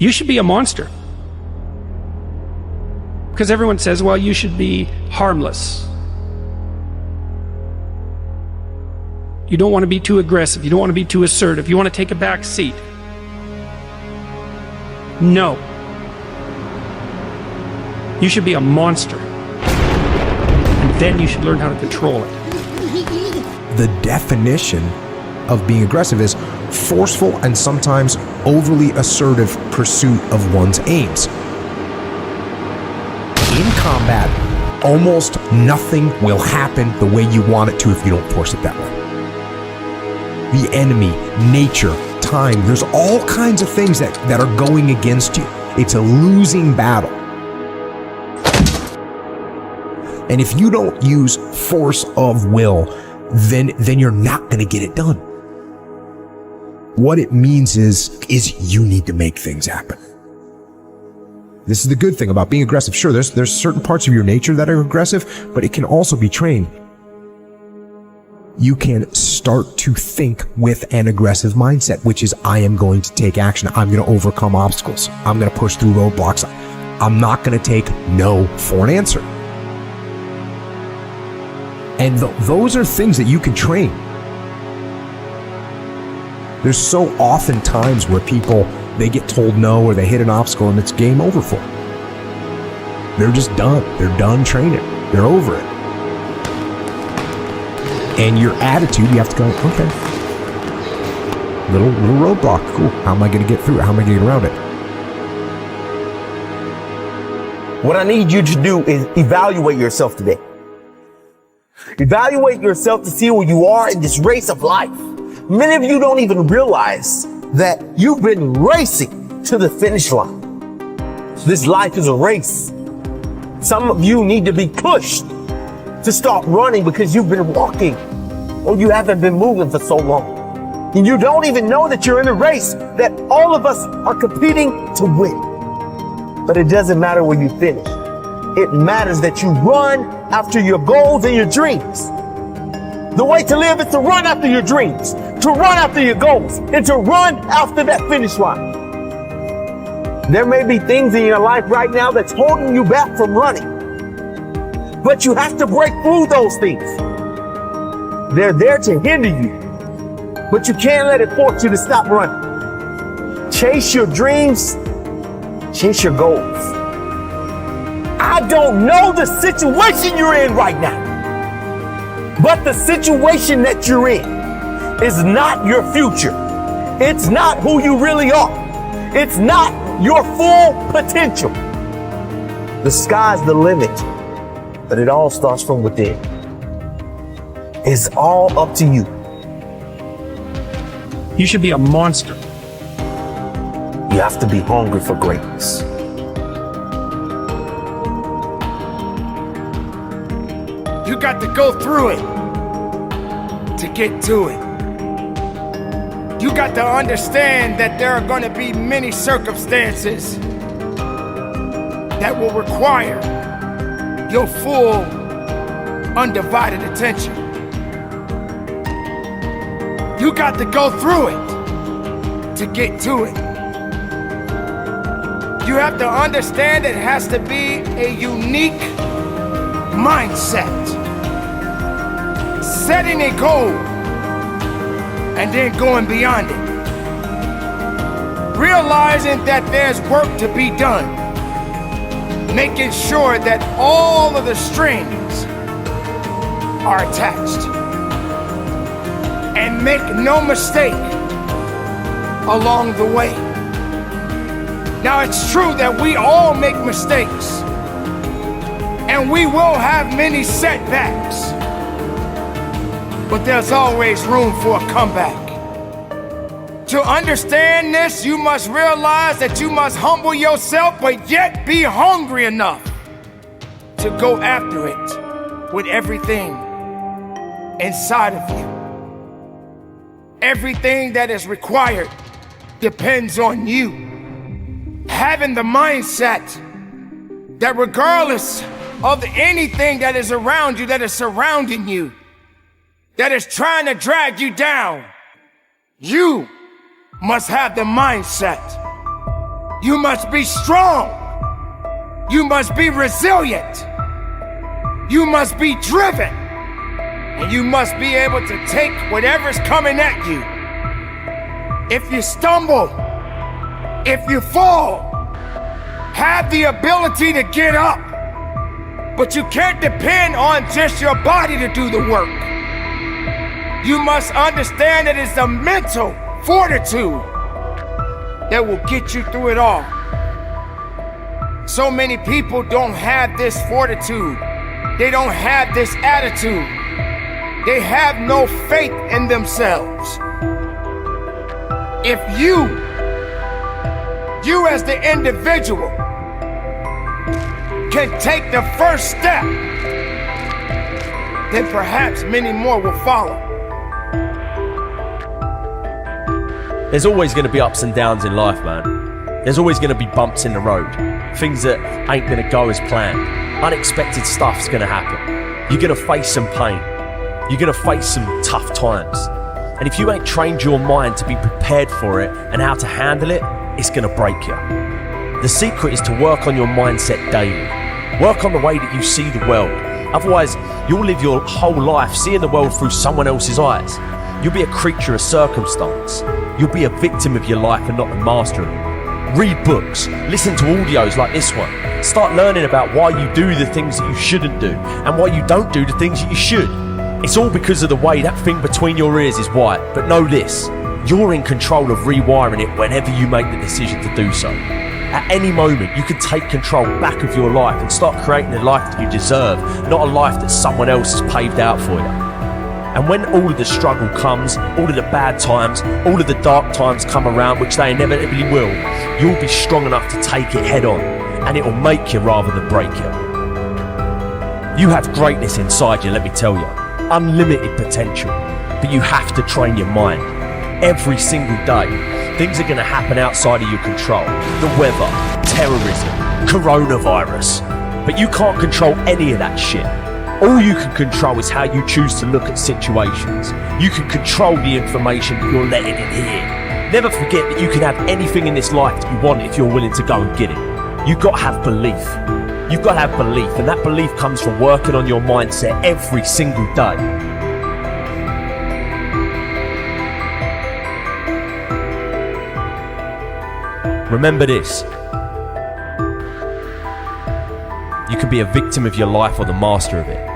You should be a monster. Because everyone says, well, you should be harmless. You don't want to be too aggressive. You don't want to be too assertive. You want to take a back seat. No. You should be a monster. And then you should learn how to control it. The definition of being aggressive is forceful and sometimes overly assertive pursuit of one's aims. In combat, almost nothing will happen the way you want it to if you don't force it that way. The enemy, nature, time, there's all kinds of things that are going against you. It's a losing battle. And if you don't use force of will, then you're not going to get it done. What it means is you need to make things happen. This is the good thing about being aggressive. Sure, there's certain parts of your nature that are aggressive, but it can also be trained. You can start to think with an aggressive mindset, which is, I am going to take action. I'm going to overcome obstacles. I'm going to push through roadblocks. I'm not going to take no for an answer. And those are things that you can train. There's so often times where people, they get told no or they hit an obstacle and it's game over for them. They're just done. They're done training. They're over it. And your attitude, you have to go, okay, little roadblock, cool. How am I going to get through it? How am I going to get around it? What I need you to do is evaluate yourself today. Evaluate yourself to see where you are in this race of life. Many of you don't even realize that you've been racing to the finish line. This life is a race. Some of you need to be pushed to start running because you've been walking or you haven't been moving for so long. And you don't even know that you're in a race that all of us are competing to win. But it doesn't matter where you finish. It matters that you run after your goals and your dreams. The way to live is to run after your dreams, to run after your goals, and to run after that finish line. There may be things in your life right now that's holding you back from running. But you have to break through those things. They're there to hinder you, but you can't let it force you to stop running. Chase your dreams, chase your goals. I don't know the situation you're in right now, but the situation that you're in is not your future. It's not who you really are. It's not your full potential. The sky's the limit. But it all starts from within. It's all up to you. You should be a monster. You have to be hungry for greatness. You got to go through it to get to it. You got to understand that there are going to be many circumstances that will require your full, undivided attention. You got to go through it to get to it. You have to understand it has to be a unique mindset. Setting a goal and then going beyond it. Realizing that there's work to be done. Making sure that all of the strings are attached. And make no mistake along the way. Now it's true that we all make mistakes. And we will have many setbacks. But there's always room for a comeback. To understand this, you must realize that you must humble yourself, but yet be hungry enough to go after it with everything inside of you. Everything that is required depends on you. Having the mindset that regardless of anything that is around you, that is surrounding you, that is trying to drag you down, you must have the mindset You must be strong. You must be resilient. You must be driven. And you must be able to take whatever's coming at you. If you stumble, if you fall, have the ability to get up. But you can't depend on just your body to do the work. You must understand that it's a mental fortitude that will get you through it all. So many people don't have this fortitude. They don't have this attitude. They have no faith in themselves. If you as the individual can take the first step, then perhaps many more will follow. There's always going to be ups and downs in life, man. There's always going to be bumps in the road. Things that ain't going to go as planned. Unexpected stuff's going to happen. You're going to face some pain. You're going to face some tough times. And if you ain't trained your mind to be prepared for it and how to handle it, it's going to break you. The secret is to work on your mindset daily. Work on the way that you see the world. Otherwise, you'll live your whole life seeing the world through someone else's eyes. You'll be a creature of circumstance. You'll be a victim of your life and not the master of it. Read books. Listen to audios like this one. Start learning about why you do the things that you shouldn't do and why you don't do the things that you should. It's all because of the way that thing between your ears is wired. But know this, you're in control of rewiring it whenever you make the decision to do so. At any moment, you can take control back of your life and start creating the life that you deserve, not a life that someone else has paved out for you. And when all of the struggle comes, all of the bad times, all of the dark times come around, which they inevitably will, you'll be strong enough to take it head on, and it will make you rather than break you. You have greatness inside you, let me tell you. Unlimited potential, but you have to train your mind. Every single day, things are going to happen outside of your control. The weather, terrorism, coronavirus. But you can't control any of that shit. All you can control is how you choose to look at situations. You can control the information that you're letting in here. Never forget that you can have anything in this life that you want if you're willing to go and get it. You've got to have belief. You've got to have belief, and that belief comes from working on your mindset every single day. Remember this. You can be a victim of your life or the master of it.